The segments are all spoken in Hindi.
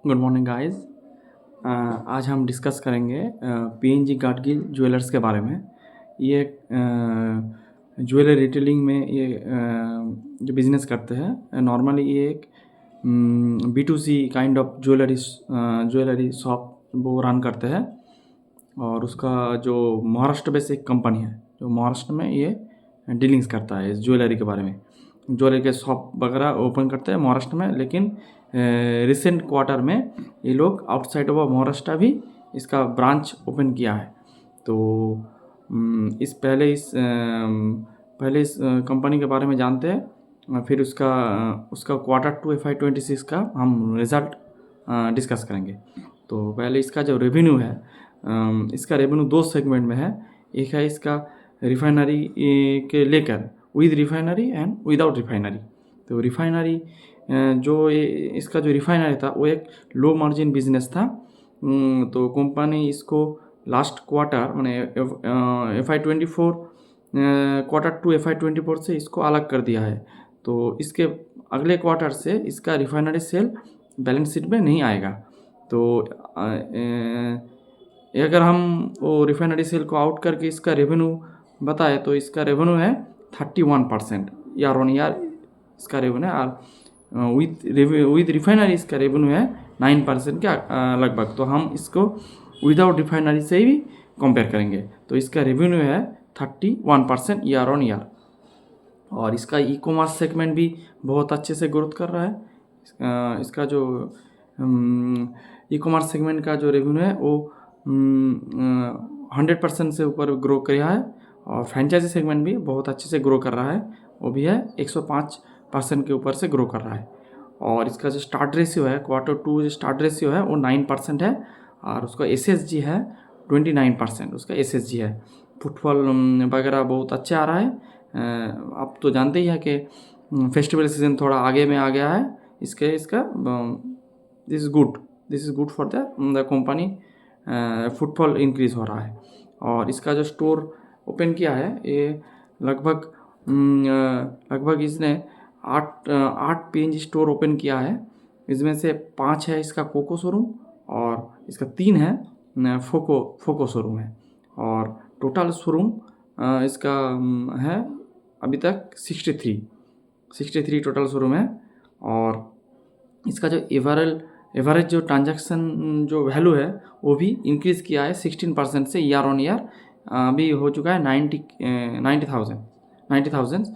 Good morning guys. आज हम डिस्कस करेंगे पीएनजी गाडगिल ज्वेलर्स के बारे में। ये ज्वेलरी रिटेलिंग में ये जो बिज़नेस करते हैं, नॉर्मली ये एक B2C kind of jewellery shop वो रन करते हैं। और उसका जो महाराष्ट्र बेस्ड एक कंपनी है जो महाराष्ट्र में ये डीलिंग्स करता है इस ज्वेलरी के बारे में। ज्वेलरी के शॉप वगैरह ओपन करते हैं महाराष्ट्र में, लेकिन रिसेंट क्वार्टर में ये लोग आउटसाइड ऑफ महाराष्ट्र भी इसका ब्रांच ओपन किया है। तो पहले इस कंपनी के बारे में जानते हैं, फिर उसका Q2 FY26 का हम रिज़ल्ट डिस्कस करेंगे। तो पहले इसका जो रेवेन्यू है, इसका रेवेन्यू दो सेगमेंट में है। एक है इसका रिफाइनरी के लेकर, with refinery and without refinery. तो रिफाइनरी इसका जो रिफाइनरी था वो एक लो मार्जिन बिजनेस था। तो कंपनी इसको लास्ट क्वार्टर मैंने FY24 Q2 FY24 से इसको अलग कर दिया है। तो इसके अगले क्वार्टर से इसका रिफाइनरी सेल बैलेंस शीट में नहीं आएगा। तो अगर हम वो रिफाइनरी सेल को आउट करके इसका रेवेन्यू बताए तो इसका रेवेन्यू है 31% ईयर ऑन ईयर इसका रेवेन्यू है। और विद रिफाइनरी इसका रेवेन्यू है 9% के लगभग। तो हम इसको विदाउट रिफाइनरी से भी कंपेयर करेंगे तो इसका रेवेन्यू है 31% ईयर ऑन ईयर। और इसका ई कॉमर्स सेगमेंट भी बहुत अच्छे से ग्रोथ कर रहा है। इसका जो ई कॉमर्स सेगमेंट का जो रेवेन्यू है वो 100% से ऊपर ग्रो कर रहा है। और फ्रेंचाइजी सेगमेंट भी बहुत अच्छे से ग्रो कर रहा है, वो भी है 105% के ऊपर से ग्रो कर रहा है। और इसका जो स्टार्ट रेशियो है, Q2 जो स्टार्ट रेशियो है वो 9% है। और उसका SSG है 29%, उसका SSG है। फुटफॉल वगैरह बहुत अच्छा आ रहा है। आप तो जानते ही हैं कि फेस्टिवल सीजन थोड़ा आगे में आ गया है। इसका this is good for the company. Footfall increase हो रहा है। और इसका जो स्टोर ओपन किया है ये लगभग इसने 8 PNG स्टोर ओपन किया है। इसमें से 5 है इसका कोको शोरूम और इसका 3 है फोको शोरूम है। और टोटल शोरूम इसका है अभी तक 63 टोटल शोरूम है। और इसका जो एवरेज जो ट्रांजैक्शन जो वैल्यू है वो भी इंक्रीज़ किया है 16% से ईयर ऑन ईयर। अभी हो चुका है 90,000।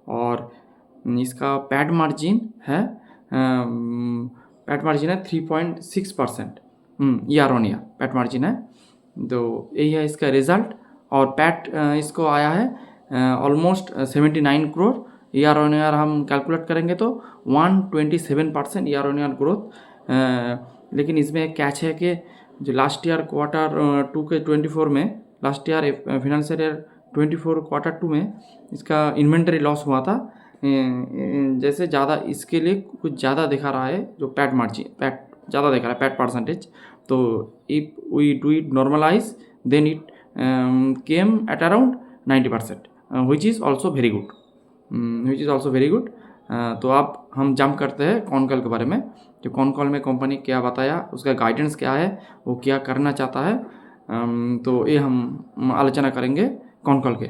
और इसका पैट मार्जिन है 3.6% year on year PAT margin है। तो यही है इसका रिज़ल्ट। और पैट इसको आया है almost 79 crore. Year on year हम कैलकुलेट करेंगे तो 127% ईयर ऑन ईयर ग्रोथ। लेकिन इसमें एक कैच है कि जो लास्ट ईयर Q2 के 24 में, last year financial year 24 Q2 में इसका इन्वेंटरी लॉस हुआ था। जैसे ज़्यादा इसके लिए कुछ ज़्यादा दिखा रहा है, जो पैट ज़्यादा दिखा रहा है पैट परसेंटेज। तो if we do it normalize then it came at around 90%, which is also very good. तो अब हम जंप करते हैं कॉनकॉल के बारे में। जो कॉनकॉल में कंपनी क्या बताया, उसका गाइडेंस क्या है, वो क्या करना चाहता है, तो ये हम आलोचना करेंगे कॉनकॉल के।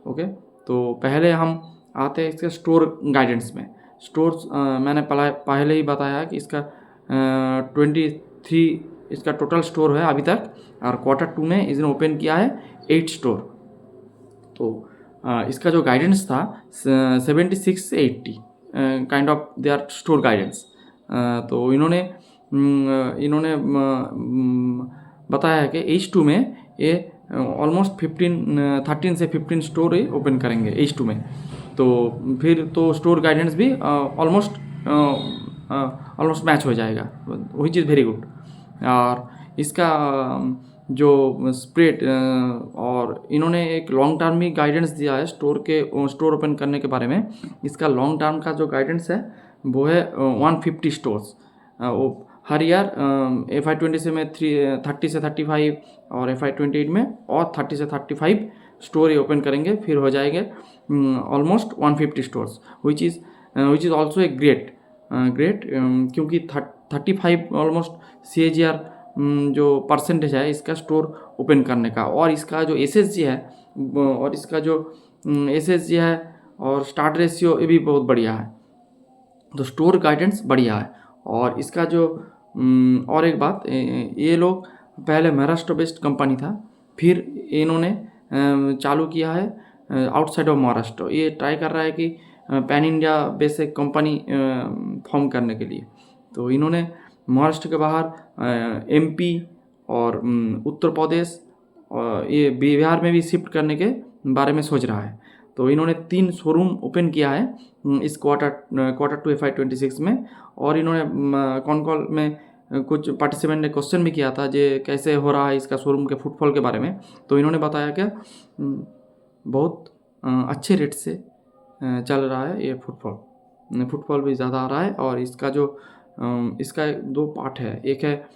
ओके, तो पहले हम आते हैं इसके स्टोर गाइडेंस में। स्टोर्स मैंने पहले ही बताया कि इसका 23 इसका टोटल स्टोर है अभी तक। और Q2 में इसने ओपन किया है 8 स्टोर। तो इसका जो गाइडेंस था 76 से 80 kind of their store guidance. तो इन्होंने बताया है कि H2 में ये ऑलमोस्ट 13 से 15 स्टोर ही ओपन करेंगे H2 में। तो फिर तो स्टोर गाइडेंस भी ऑलमोस्ट मैच हो जाएगा, विच इज़ वेरी गुड। और इसका जो स्प्रेड और इन्होंने एक लॉन्ग टर्म भी गाइडेंस दिया है स्टोर ओपन करने के बारे में। इसका लॉन्ग टर्म का जो गाइडेंस है वो है 150 स्टोर्स। वो हर ईयर FY27 में 30 से 35 और FY28 में और 30 से 35 स्टोर ही ओपन करेंगे, फिर हो जाएंगे almost 150 stores, which is also a great. Great, क्योंकि 35 ऑलमोस्ट CAGR जो परसेंटेज है इसका स्टोर ओपन करने का, और इसका जो SSG है और इसका जो SSG है और स्टार्ट रेशियो ये भी बहुत बढ़िया है, तो स्टोर गाइडेंस बढ़िया है। और इसका जो और एक बात, ये लोग पहले महाराष्ट्र बेस्ड कंपनी था, फिर इन्होंने चालू किया है आउटसाइड ऑफ महाराष्ट्र। ये ट्राई कर रहा है कि पैन इंडिया बेस एक कंपनी फॉर्म करने के लिए। तो इन्होंने महाराष्ट्र के बाहर MP और उत्तर प्रदेश और ये बिहार में भी शिफ्ट करने के बारे में सोच रहा है। तो इन्होंने 3 शोरूम ओपन किया है इस Q2 FY26 में। और इन्होंने कॉन कॉल में कुछ पार्टिसिपेंट ने क्वेश्चन भी किया था जे कैसे हो रहा है इसका शोरूम के फुटफॉल के बारे में। तो इन्होंने बताया कि बहुत अच्छे रेट से चल रहा है ये फुटफॉल भी ज़्यादा आ रहा है। और इसका जो इसका 2 पार्ट है, एक है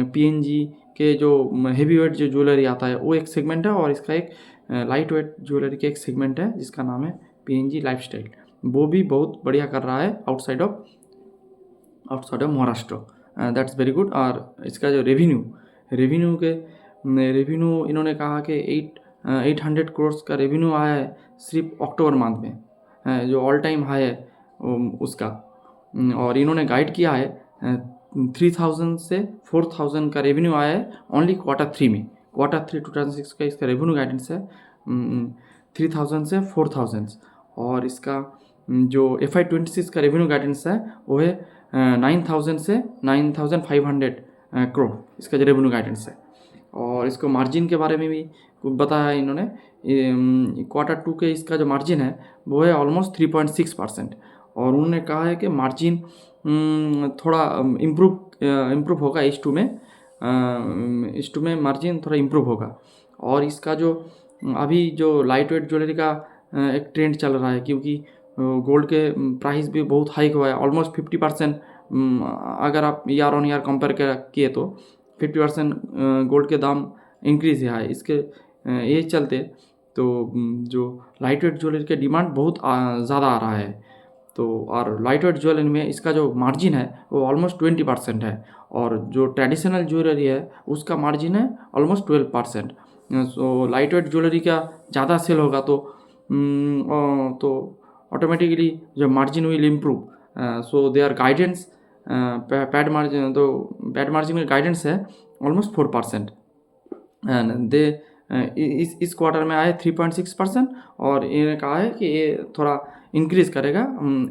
PNG के जो हेवी वेट जो ज्वेलरी आता है वो एक सेगमेंट है, और इसका एक लाइट वेट ज्वेलरी का एक सेगमेंट है जिसका नाम है PNG लाइफस्टाइल। वो भी बहुत बढ़िया कर रहा है outside of Maharashtra, that's very good. और इसका जो रेवेन्यू इन्होंने कहा कि 800 करोड़ का रेवेन्यू आया है सिर्फ अक्टूबर मंथ में, जो ऑल टाइम हाई है उसका। और इन्होंने गाइड किया है 3000 से 4000 का रेवेन्यू आया है ओनली Q3 में। Q3 2006 का इसका रेवेन्यू गाइडेंस है 3000 से 4000। और इसका जो FY26 का रेवेन्यू गाइडेंस है वो है 9000 से 9500 करोड़ इसका जो रेवेन्यू गाइडेंस है। और इसको मार्जिन के बारे में भी कुछ बताया है इन्होंने। Q2 के इसका जो मार्जिन है वो है ऑलमोस्ट 3.6%। और उन्होंने कहा है कि मार्जिन थोड़ा इम्प्रूव होगा H2 में मार्जिन थोड़ा इम्प्रूव होगा। और इसका जो अभी जो लाइट वेट ज्वेलरी का एक ट्रेंड चल रहा है, क्योंकि गोल्ड के प्राइस भी बहुत हाइक हुआ है, ऑलमोस्ट 50%। अगर आप ईयर ऑन ईयर कंपेयर किए तो 50% गोल्ड के दाम इंक्रीज है इसके ये चलते। तो जो लाइट वेट ज्वेलरी के डिमांड बहुत ज़्यादा आ रहा है। तो और लाइट वेट ज्वेलरी में इसका जो मार्जिन है वो ऑलमोस्ट 20% है, और जो ट्रेडिशनल ज्वेलरी है उसका मार्जिन है almost 12%। So light weight jewellery का ज़्यादा सेल होगा तो ऑटोमेटिकली जो margin will improve. So their guidance PAT margin में गाइडेंस है ऑलमोस्ट 4%। एंड दे इस क्वार्टर में आए 3.6%, और इन्होंने कहा है कि ये थोड़ा इंक्रीज करेगा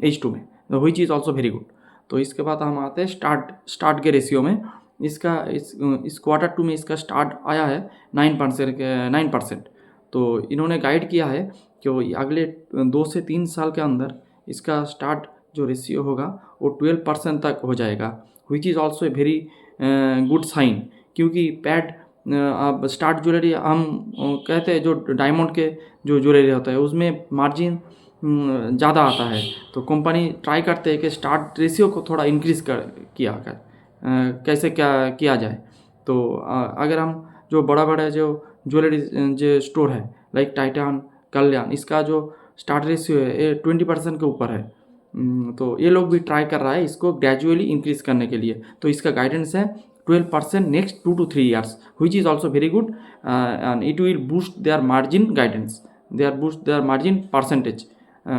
H2 में, विच इज़ ऑल्सो वेरी गुड। तो इसके बाद हम आते हैं स्टार्ट के रेशियो में। इसका इस Q2 में इसका स्टार्ट आया है 9%। तो इन्होंने गाइड किया है कि अगले 2 से 3 साल के अंदर इसका स्टार्ट जो रेशियो होगा वो 12% तक हो जाएगा, which is also a very good sign. क्योंकि पैड अब स्टार्ट ज्वेलरी हम कहते हैं जो डायमंड के जो ज्वेलरी होता है उसमें मार्जिन ज़्यादा आता है। तो कंपनी ट्राई करते हैं कि स्टार्ट रेशियो को थोड़ा इंक्रीज़ कैसे क्या किया जाए। तो अगर हम जो बड़ा जो ज्वेलरी जो स्टोर है लाइक टाइटान, कल्याण, इसका जो स्टार्ट रेशियो है ये 20% के ऊपर है। तो ये लोग भी ट्राई कर रहा है इसको ग्रेजुअली इंक्रीज़ करने के लिए। तो इसका गाइडेंस है 12% next 2 to 3 years, which is also very good, and it will boost their margin guidance, boost their margin percentage,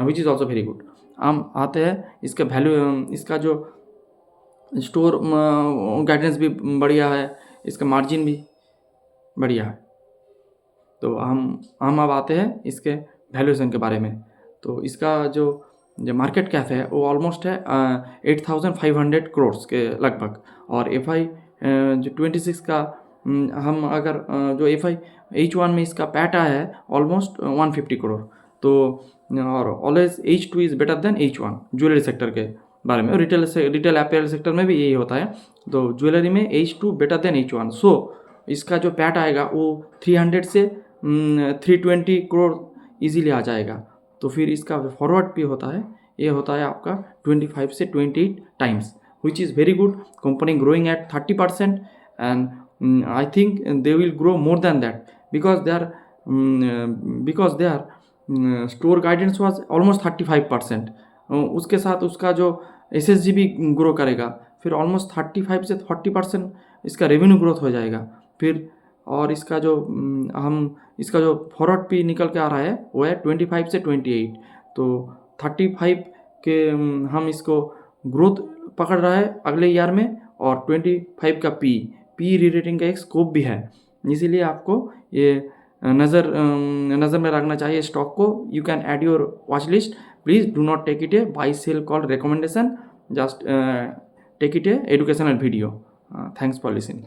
which is also very good। हम आते हैं इसका वैल्यू, इसका जो स्टोर गाइडेंस भी बढ़िया है, इसका मार्जिन भी बढ़िया है। तो हम अब आते हैं इसके वैल्यूएशन के बारे में। तो इसका जो मार्केट कैप है वो ऑलमोस्ट है 8500 करोड़ के लगभग। और जो 26 का हम अगर जो H1 में इसका पैट आया है ऑलमोस्ट 150 करोड़। तो और always H2 is better than H1 jewellery sector के बारे में। रिटेल अपीयरल सेक्टर में भी यही होता है। तो ज्वेलरी में H2 बेटर देन H1। सो इसका जो पैट आएगा वो 300 से 320 करोड़ इजीली आ जाएगा। तो फिर इसका फॉरवर्ड भी होता है, ये होता है आपका 25 से 28 times, which is very good। Company growing at 30%, and I think they will grow more than that because their store guidance was almost 35%। उसके साथ उसका जो SSG भी ग्रो करेगा, फिर ऑलमोस्ट 35 से 40% इसका रेवेन्यू ग्रोथ हो जाएगा। फिर और इसका जो इसका जो फॉरवर्ड पी निकल के आ रहा है वो है 25 से 28, तो 35 के हम इसको ग्रोथ पकड़ रहा है अगले ईयर में, और 25 का पी री रेटिंग का एक स्कोप भी है। इसीलिए आपको ये नज़र में रखना चाहिए स्टॉक को। You can add your watch list, please do not take it a buy sell call recommendation, just take it a educational video. Thanks for listening.